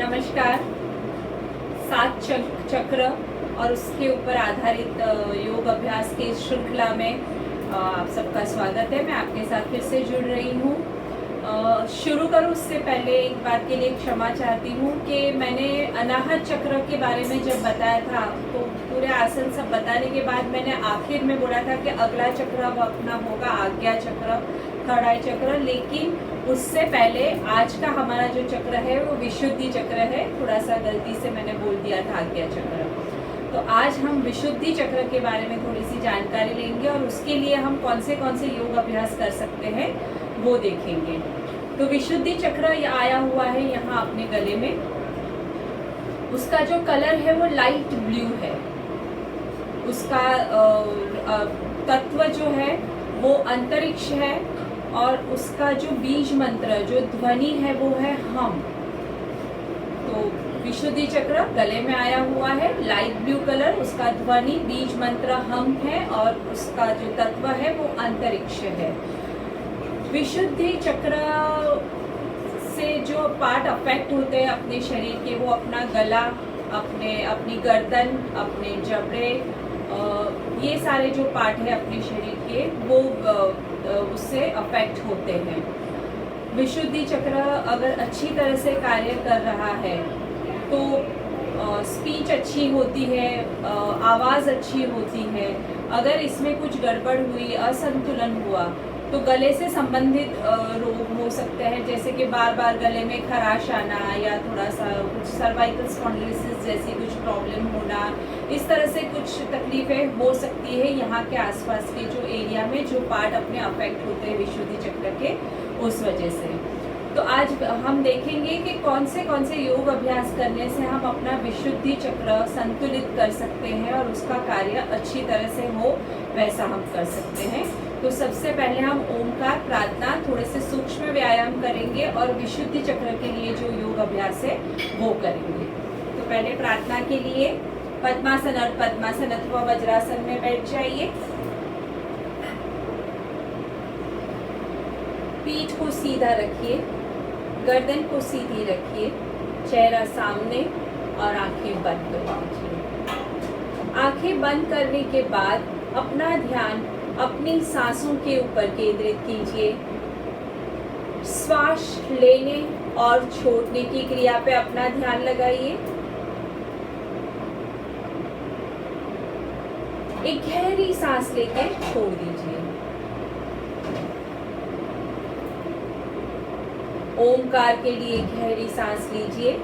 नमस्कार। सात चक्र और उसके ऊपर आधारित योग अभ्यास की इस श्रृंखला में आप सबका स्वागत है। मैं आपके साथ फिर से जुड़ रही हूँ। शुरू करूँ उससे पहले एक बात के लिए क्षमा चाहती हूँ कि मैंने अनाहत चक्र के बारे में जब बताया था तो पूरे आसन सब बताने के बाद मैंने आखिर में बोला था कि अगला चक्र अब अपना होगा आज्ञा चक्र, थर्ड आई चक्र, लेकिन उससे पहले आज का हमारा जो चक्र है वो विशुद्धि चक्र है। थोड़ा सा गलती से मैंने बोल दिया था आज्ञा चक्र। तो आज हम विशुद्धि चक्र के बारे में थोड़ी सी जानकारी लेंगे और उसके लिए हम कौन से योग अभ्यास कर सकते हैं वो देखेंगे। तो विशुद्धि चक्र आया हुआ है यहाँ अपने गले में। उसका जो कलर है वो लाइट ब्लू है। उसका तत्व जो है वो अंतरिक्ष है और उसका जो बीज मंत्र जो ध्वनि है वो है हम। तो विशुद्धि चक्र गले में आया हुआ है, लाइट ब्लू कलर, उसका ध्वनि बीज मंत्र हम है और उसका जो तत्व है वो अंतरिक्ष है। विशुद्धि चक्र से जो पार्ट अफेक्ट होते हैं अपने शरीर के, वो अपना गला, अपनी गर्दन, अपने जबड़े, ये सारे जो पार्ट है अपने शरीर के वो उससे अफेक्ट होते हैं। विशुद्धि चक्र अगर अच्छी तरह से कार्य कर रहा है तो स्पीच अच्छी होती है, आवाज़ अच्छी होती है। अगर इसमें कुछ गड़बड़ हुई, असंतुलन हुआ तो गले से संबंधित रोग हो सकते हैं, जैसे कि बार बार गले में खराश आना या थोड़ा सा कुछ सर्वाइकल स्पॉन्डिलोसिस जैसी कुछ प्रॉब्लम होना, इस तरह से कुछ तकलीफें हो सकती है यहाँ के आसपास के जो एरिया में जो पार्ट अपने अफेक्ट होते हैं विशुद्धि चक्र के, उस वजह से। तो आज हम देखेंगे कि कौन से योग अभ्यास करने से हम अपना विशुद्धि चक्र संतुलित कर सकते हैं और उसका कार्य अच्छी तरह से हो, वैसा हम कर सकते हैं। तो सबसे पहले हम ओमकार प्रार्थना थोड़े से सूक्ष्म व्यायाम करेंगे और विशुद्धि चक्र के लिए जो योग अभ्यास है वो करेंगे। तो पहले प्रार्थना के लिए पद्मासन और पद्मासन अथवा वज्रासन में बैठ जाइए। पीठ को सीधा रखिए, गर्दन को सीधी रखिए, चेहरा सामने और आंखें बंद कर दीजिए। आंखें बंद करने के बाद अपना ध्यान अपनी सांसों के ऊपर केंद्रित कीजिए। श्वास लेने और छोड़ने की क्रिया पे अपना ध्यान लगाइए। एक गहरी सांस लेके छोड़ दीजिए। ओमकार के लिए गहरी सांस लीजिए।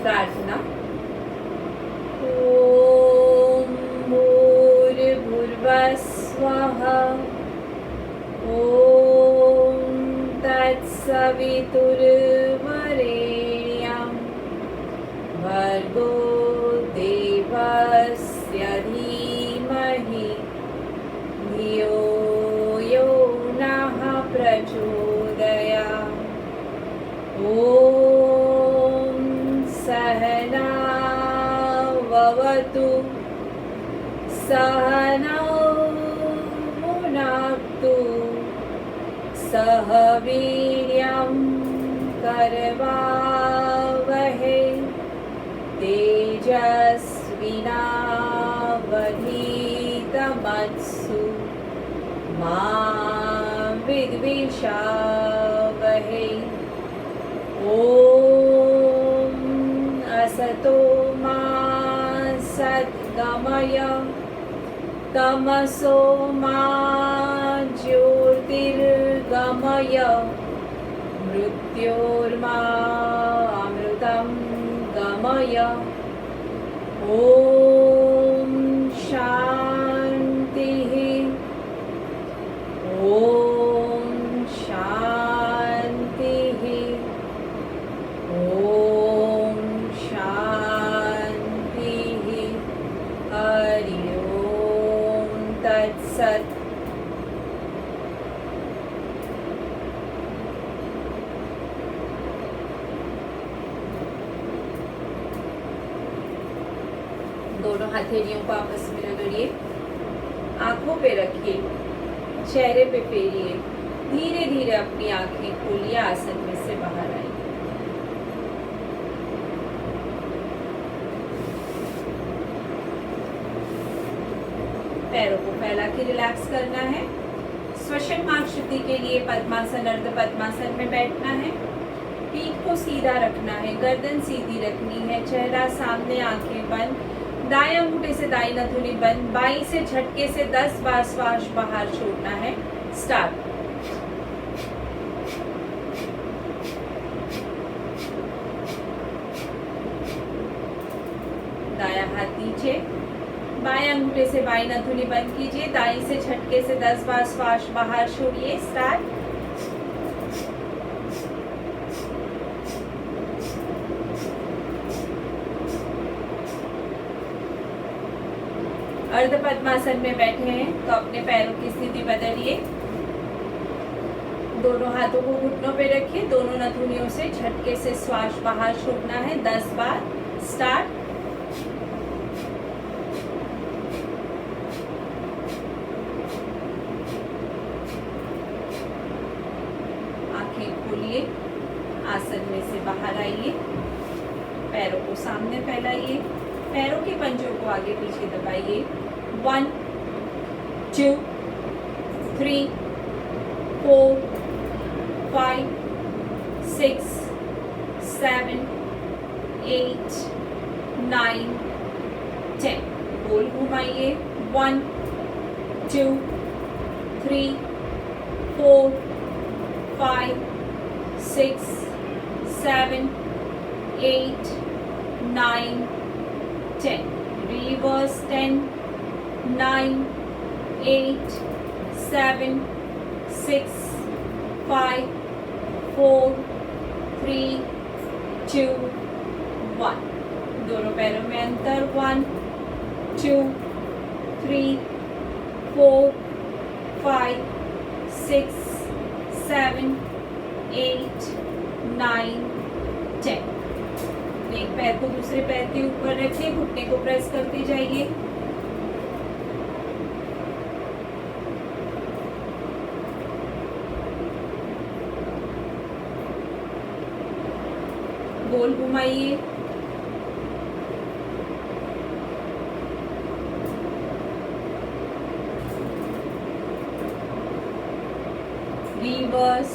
प्रार्थना। ओम भूर्भुवस्वः ओम तत्सवितुर्वरेण्यं भर्गो देवस्य धीमहि धियो यो नः प्रचोदयात्। ओम सहना भवतु सहनौ भुनक्तु सह वीर्यं करवावहै तेजस्विनावधीतमस्तु मा विद्विषावहै। ओम असतो मा सद्गमय तमसो मा ज्योतिर्गमय मृत्योर्मा अमृतं गमय। ओम शान्तिः ओम शान्तिः ओम शान्तिः। हरि ओम तत्सत्। दोनों हथेलियों को आपस में रगड़िए, आंखों पे रखिए, चेहरे पे फेरिए, धीरे धीरे अपनी आंखें खोलिए, आसन में से बाहर आइए। पैरों को फैला के रिलैक्स करना है। श्वसन मार्गशुद्धि के लिए पद्मासन अर्ध पद्मासन में बैठना है। पीठ को सीधा रखना है, गर्दन सीधी रखनी है, चेहरा सामने, आंखें बंद। दाएं अंगूठे से दाई नथुनी बंद। बाईं से झटके से 10 बार श्वास बाहर छोड़ना है। स्टार्ट। दायां हाथ नीचे, बाएं अंगूठे से बाई नथुनी बंद कीजिए। दाईं से झटके से 10 बार श्वास बाहर छोड़िए। स्टार्ट। अर्ध पद्मासन में बैठे हैं तो अपने पैरों की स्थिति बदलिए। दोनों हाथों को घुटनों पे रखिए, दोनों नथुनियों से झटके से श्वास बाहर छोड़ना है 10 बार। स्टार्ट। आंखें खोलिए, आसन में से बाहर आइए, पैरों को सामने फैलाइए, पैरों के पंजों को आगे पीछे दबाइए। 1 2 3 4 5 6 7 8 9 10। गोल घुमाइए। 1 2 3 4 5 6 7 8 9 10। Reverse 10 9 8 7 6 5 4 3 2 1। दोनों पैरों में अंतर। 1 2 3 4 5 6 7 8 9 10। एक पैर को दूसरे पैर के ऊपर रखिए, घुटने को प्रेस करते जाइए। गोल घुमाइए। रिवर्स।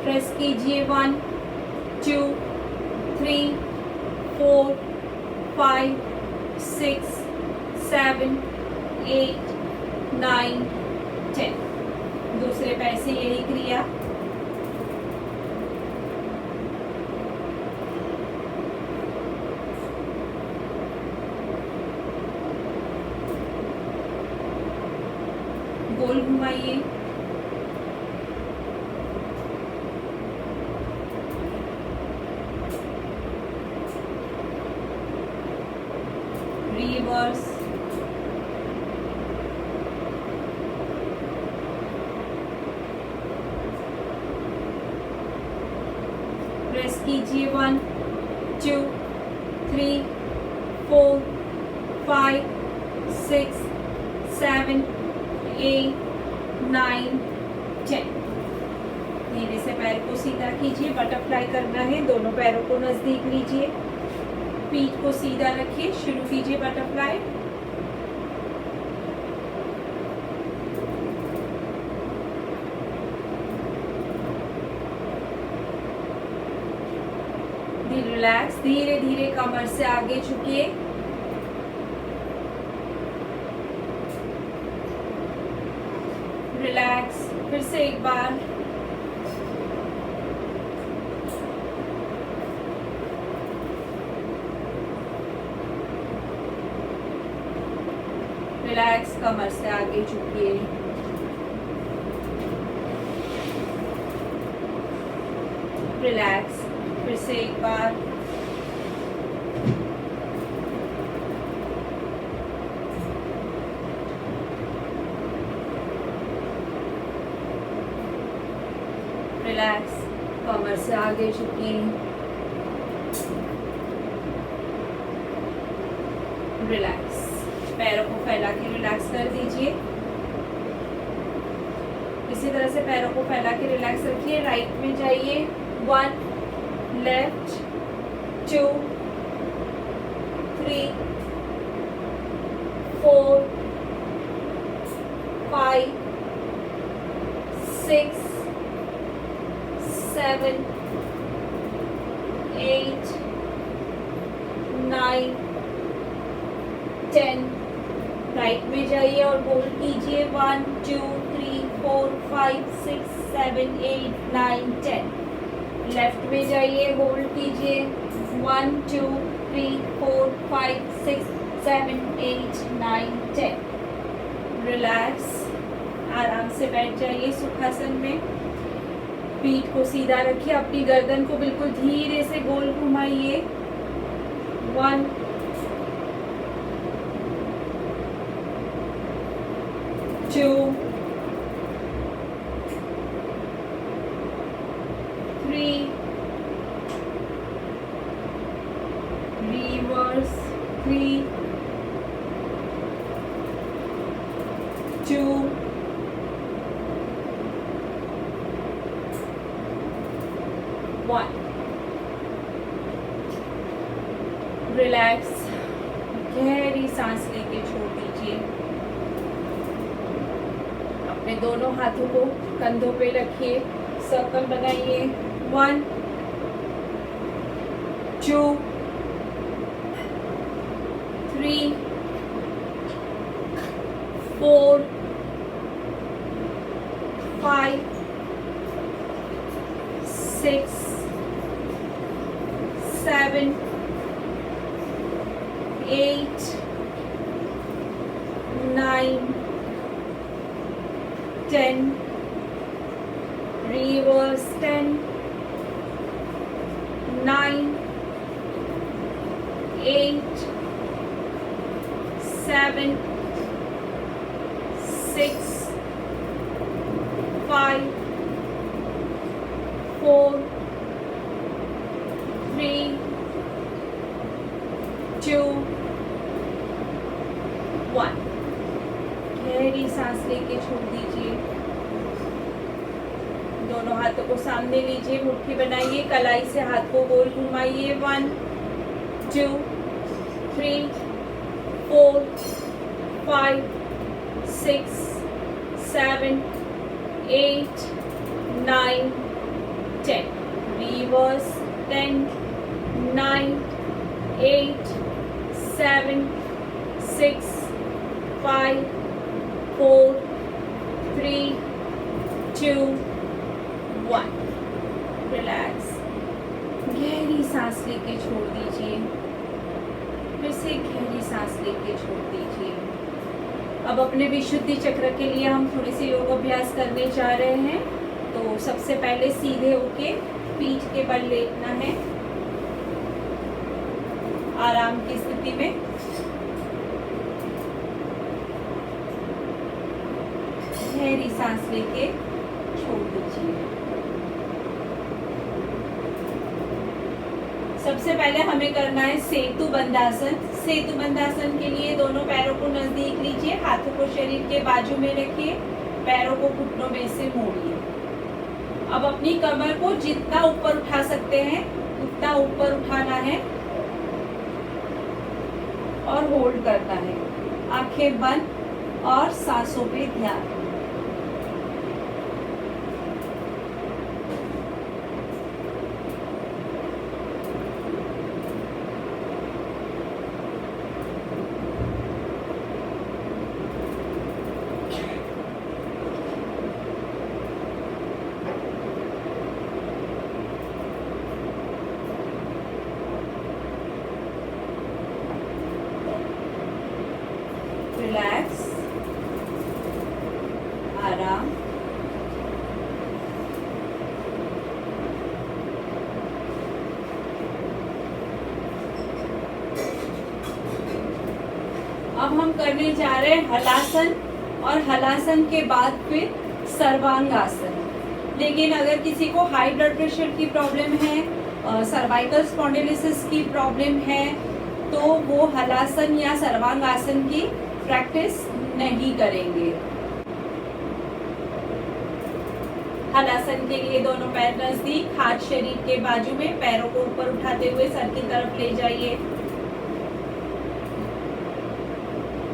प्रेस कीजिए। 1 2 3 4 5 6 7 8 9, 10। दूसरे पैर से यही क्रिया। गोल घुमाइए। रिवर्स। प्रेस कीजिए 1, 2, 3, 4, 5, 6, 7, 8, 9, 10। धीरे से पैर को सीधा कीजिए। बटरफ्लाई करना है। दोनों पैरों को नजदीक लीजिए। पीठ को सीधा रखिए। शुरू कीजिए बटरफ्लाई। रिलैक्स। धीरे धीरे कमर से आगे झुकिए। रिलैक्स। फिर से एक बार। रिलैक्स। कमर से आगे झुकिए। रिलैक्स। फिर से एक बार। रिलैक्स। कमर से आगे झुकिए। रिलैक्स। पैरों को फैला के रिलैक्स कर दीजिए। इसी तरह से पैरों को फैला के रिलैक्स रखिए। राइट में जाइए। 1, लेफ्ट, 2, 3, 4, 5, 6, 7, 8, 9, 10। राइट में जाइए और होल्ड कीजिए। 1, 2, 3, 4, 5, 6, 7, 8, 9, 10। लेफ्ट में जाइए। होल्ड कीजिए। 1, 2, 3, 4, 5, 6, 7, 8, 9, 10। रिलैक्स। आराम से बैठ जाइए सुखासन में। पीठ को सीधा रखिए। अपनी गर्दन को बिल्कुल धीरे से गोल घुमाइए। 1, 2, 3, reverse, 3, 2, 1। रिलैक्स। गहरी सांस लेके छोड़ दीजिए। अपने दोनों हाथों को कंधों पे रखिए। सर्कल बनाइए। 1, 2, 3, 4, 5, 6, 7, 8, 9, 10। Reverse. 10, 9, 8, 7, 6, 5, 4, 3, 2, 1। गहरी सांस लेके छोड़ दीजिए। दोनों हाथों को सामने लीजिए। मुट्ठी बनाइए। कलाई से हाथ को गोल घुमाइए। 1, 2, 3, 4, 5, 6, 7, 8, 9, 10। Reverse. 10, 9, 8, 7, 6, 5, 4, 3, 2, 1। रिलैक्स। गहरी सांस लेके छोड़ दीजिए। फिर से गहरी सांस लेके छोड़ दीजिए। अब अपने विशुद्धि चक्र के लिए हम थोड़े से योग अभ्यास करने जा रहे हैं। तो सबसे पहले सीधे होके पीठ के बल लेटना है, आराम की स्थिति में। गहरी सांस लेके छोड़ दीजिए। सबसे पहले हमें करना है सेतु बंधासन। सेतु बंधासन के लिए दोनों पैरों को नजदीक लीजिए, हाथों को शरीर के बाजू में रखिए, पैरों को घुटनों में से मोड़िए। अब अपनी कमर को जितना ऊपर उठा सकते हैं उतना ऊपर उठाना है और होल्ड करना है। आंखें बंद और सांसों पे ध्यान। रिलैक्स, आराम। अब हम करने जा रहे हैं हलासन, और हलासन के बाद फिर सर्वांगासन। लेकिन अगर किसी को हाई ब्लड प्रेशर की प्रॉब्लम है, सर्वाइकल स्पॉन्डिलोसिस की प्रॉब्लम है, तो वो हलासन या सर्वांगासन की प्रैक्टिस नहीं करेंगे। हलासन के लिए दोनों पैर नजदीक, हाथ शरीर के बाजू में, पैरों को ऊपर उठाते हुए सर की तरफ ले जाइए।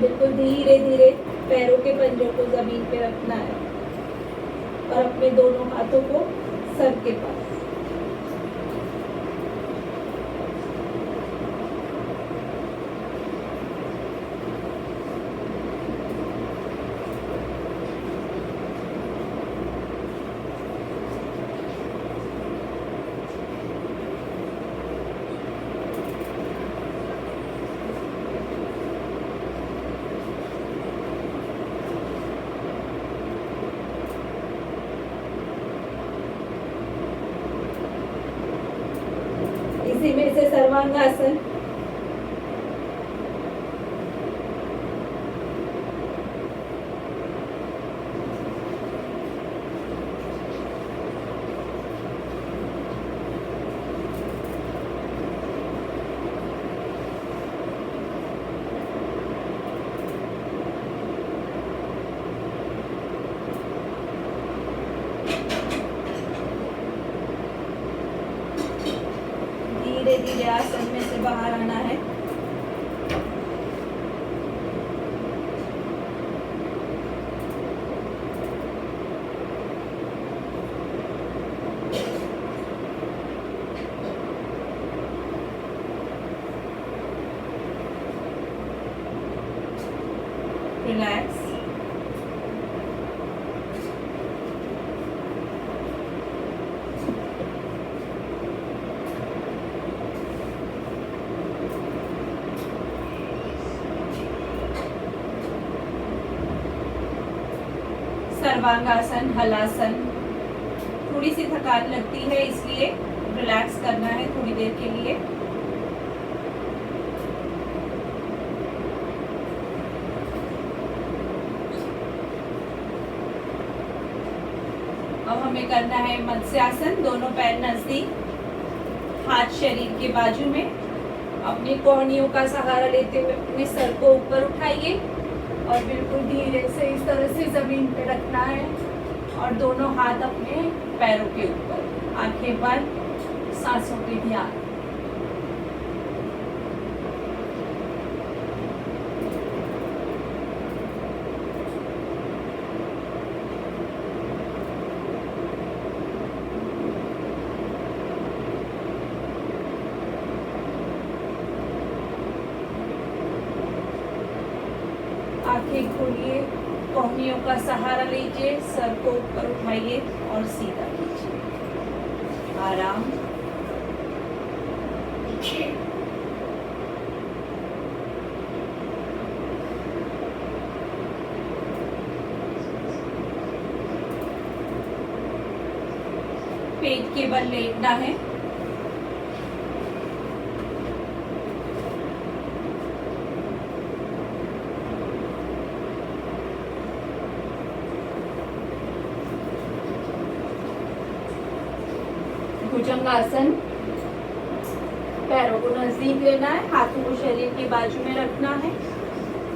बिल्कुल धीरे धीरे पैरों के पंजों को जमीन पे रखना है और अपने दोनों हाथों को सर के पास। इसी में से सर्वांगासन। धीरे धीरे आसन में से बाहर आना है। रिलैक्स, सर्वांगासन, हलासन। थोड़ी सी थकान लगती है, इसलिए रिलैक्स करना है थोड़ी देर के लिए। अब हमें करना है मत्स्यासन। दोनों पैर नजदीक, हाथ शरीर के बाजू में, अपनी कोहनियों का सहारा लेते हुए अपने सर को ऊपर उठाइए और बिल्कुल धीरे से इस तरह से जमीन पे रखना है और दोनों हाथ अपने पैरों के ऊपर। आंखें बंद, सांसों पे ध्यान। आंखें खोलिए, कोहनियों का सहारा लीजिए, सर को ऊपर उठाइए और सीधा कीजिए। आराम। पेट के बल लेटना है। भुजंगासन। पैरों को नजदीक लेना है, हाथों को शरीर के बाजू में रखना है।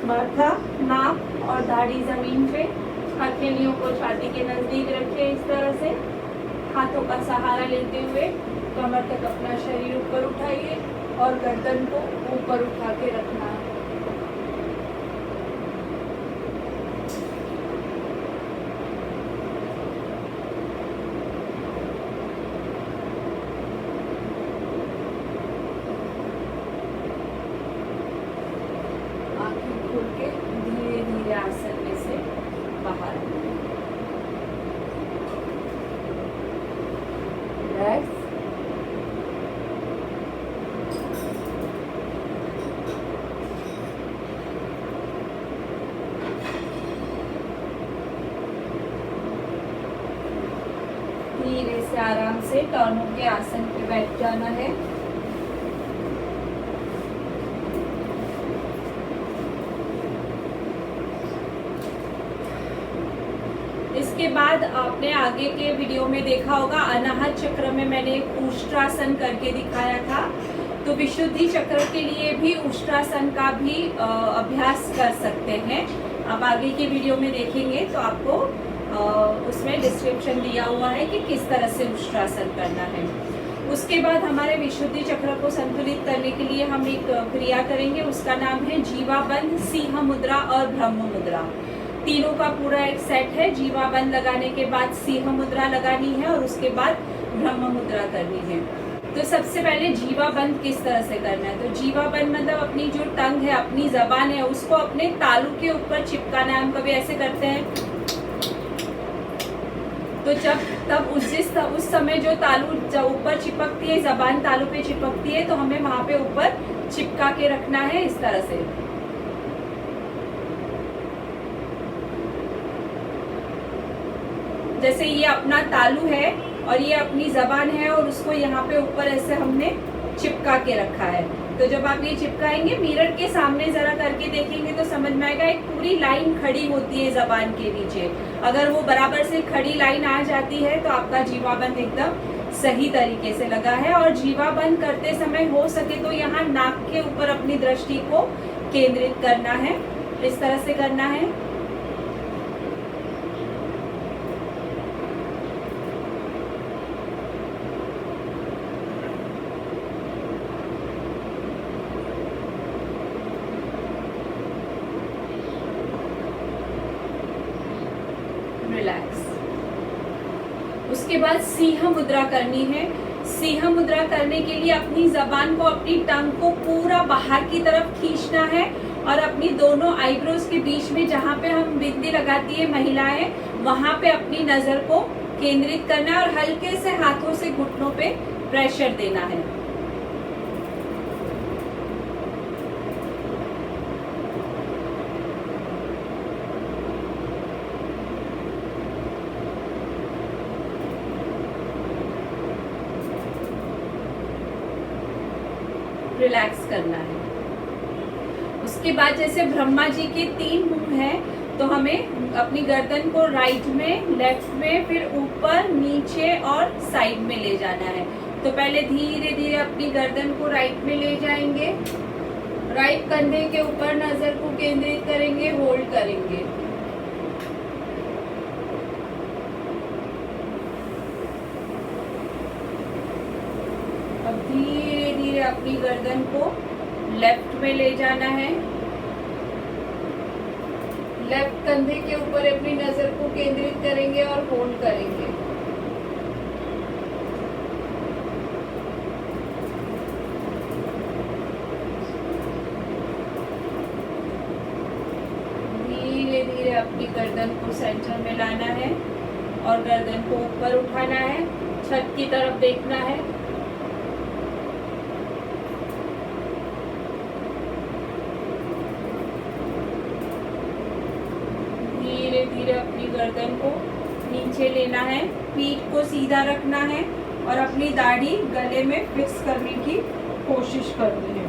माथा, नाक और दाढ़ी जमीन पे। हथेलियों को छाती के नजदीक रखिए इस तरह से। हाथों का सहारा लेते हुए कमर तक अपना शरीर ऊपर उठाइए और गर्दन को ऊपर उठा के रखना है। आंखें खोल के धीरे धीरे आसन में से बाहर। रिलैक्स। धीरे से आराम से टर्नों के आसन पे बैठ जाना है। इसके बाद आपने आगे के वीडियो में देखा होगा, अनाहत चक्र में मैंने एक उष्ट्रासन करके दिखाया था। तो विशुद्धि चक्र के लिए भी उष्ट्रासन का भी अभ्यास कर सकते हैं। आप आगे की वीडियो में देखेंगे तो आपको उसमें डिस्क्रिप्शन दिया हुआ है कि किस तरह से उष्ट्रासन करना है। उसके बाद हमारे विशुद्धि चक्र को संतुलित करने के लिए हम एक क्रिया करेंगे, उसका नाम है जीवाबंध, सिंह मुद्रा और ब्रह्म मुद्रा। तीनों का पूरा एक सेट है। जीवाबंध लगाने के बाद सिंह मुद्रा लगानी है और उसके बाद ब्रह्म मुद्रा करनी है। तो सबसे पहले जीवाबंध किस तरह से करना है, तो जीवाबंध मतलब अपनी जो टंग है, अपनी जबान है, उसको अपने तालू के ऊपर चिपकाना है। हम कभी ऐसे करते हैं, तो जब तब उस समय जो तालू जब ऊपर चिपकती है, जबान तालू पे चिपकती है, तो हमें वहां पे ऊपर चिपका के रखना है इस तरह से। जैसे ये अपना तालू है और ये अपनी जबान है और उसको यहाँ पे ऊपर ऐसे हमने चिपका के रखा है। तो जब आप ये चिपकाएंगे, मिरर के सामने जरा करके देखेंगे तो समझ में आएगा, एक पूरी लाइन खड़ी होती है जबान के नीचे। अगर वो बराबर से खड़ी लाइन आ जाती है तो आपका जीवाबंध एकदम सही तरीके से लगा है। और जीवाबंध करते समय हो सके तो यहाँ नाक के ऊपर अपनी दृष्टि को केंद्रित करना है, इस तरह से करना है। रिलैक्स। उसके बाद सिंह मुद्रा करनी है। सिंह मुद्रा करने के लिए अपनी जबान को, अपनी टंग को पूरा बाहर की तरफ खींचना है और अपनी दोनों आईब्रोज के बीच में, जहाँ पे हम बिंदी लगाती है महिलाएं, वहां पे अपनी नजर को केंद्रित करना है और हल्के से हाथों से घुटनों पे प्रेशर देना है। रिलैक्स करना है। उसके बाद जैसे ब्रह्मा जी के 3 मुंह हैं, तो हमें अपनी गर्दन को राइट में, लेफ्ट में, फिर ऊपर, नीचे और साइड में ले जाना है। तो पहले धीरे धीरे अपनी गर्दन को राइट में ले जाएंगे, राइट कंधे के ऊपर नजर को केंद्रित करेंगे, होल्ड करेंगे। अब धीरे धीरे अपनी गर्दन को लेफ्ट में ले जाना है, लेफ्ट कंधे के ऊपर अपनी नजर को केंद्रित करेंगे और होल्ड करेंगे। धीरे धीरे अपनी गर्दन को सेंटर में लाना है और गर्दन को ऊपर उठाना है, छत की तरफ देखना है। धीरे धीरे अपनी गर्दन को नीचे लेना है, पीठ को सीधा रखना है और अपनी दाढ़ी गले में फिक्स करने की कोशिश करनी है।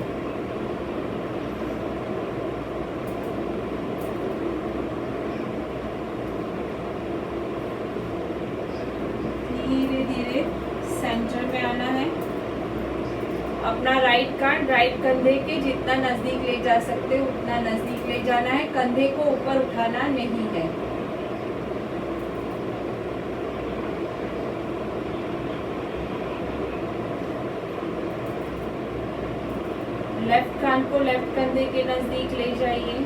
धीरे धीरे सेंटर में आना है। अपना राइट कंधे के जितना नजदीक ले जा सकते हो उतना नजदीक ले जाना है, कंधे को ऊपर उठाना नहीं है। लेफ्ट कान को लेफ्ट कंधे के नजदीक ले जाइए।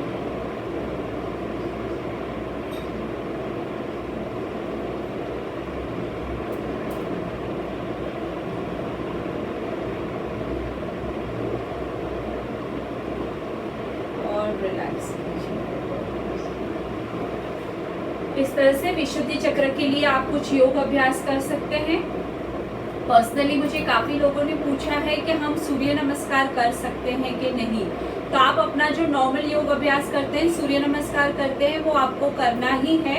और रिलैक्स। इस तरह से विशुद्धि चक्र के लिए आप कुछ योग अभ्यास कर सकते हैं। पर्सनली मुझे काफ़ी लोगों ने पूछा है कि हम सूर्य नमस्कार कर सकते हैं कि नहीं। तो आप अपना जो नॉर्मल योग अभ्यास करते हैं, सूर्य नमस्कार करते हैं, वो आपको करना ही है।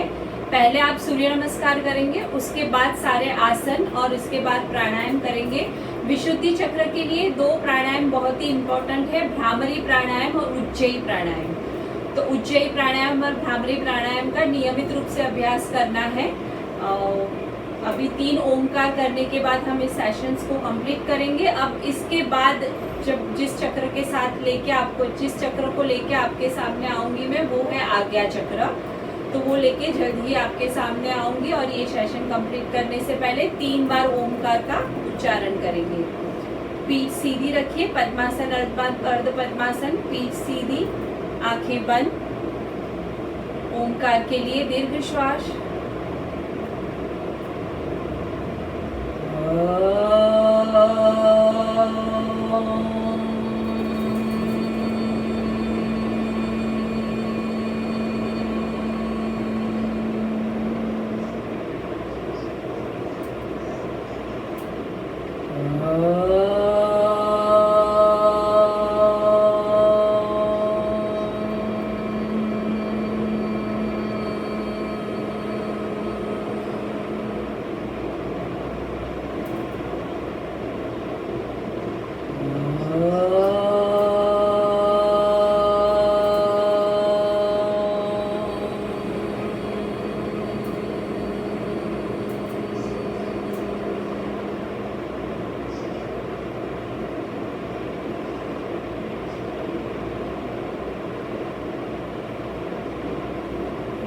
पहले आप सूर्य नमस्कार करेंगे, उसके बाद सारे आसन और उसके बाद प्राणायाम करेंगे। विशुद्धि चक्र के लिए 2 प्राणायाम बहुत ही इम्पोर्टेंट है, भ्रामरी प्राणायाम और उज्जयी प्राणायाम। तो उज्जयी प्राणायाम और भ्रामरी प्राणायाम का नियमित रूप से अभ्यास करना है। अभी 3 ओमकार करने के बाद हम इस सेशंस को कंप्लीट करेंगे। अब इसके बाद जब जिस चक्र के साथ जिस चक्र को लेके आपके सामने आऊंगी मैं, वो है आज्ञा चक्र। तो वो लेके जल्द ही आपके सामने आऊंगी और ये सेशन कंप्लीट करने से पहले 3 बार ओमकार का उच्चारण करेंगे। पीठ सीधी रखिए, पद्मासन अर्ध पद्मासन, पीठ सीधी, आंखें बंद। ओमकार के लिए दीर्घ श्वास।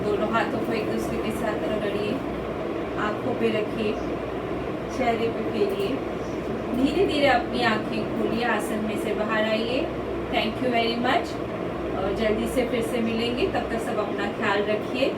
दोनों हाथों को एक दूसरे के साथ रगड़िए, आंखों पे रखिए, चेहरे पे फेरिए। धीरे धीरे अपनी आंखें खोलिए, आसन में से बाहर आइए। थैंक यू वेरी मच और जल्दी से फिर से मिलेंगे। तब तक सब अपना ख्याल रखिए।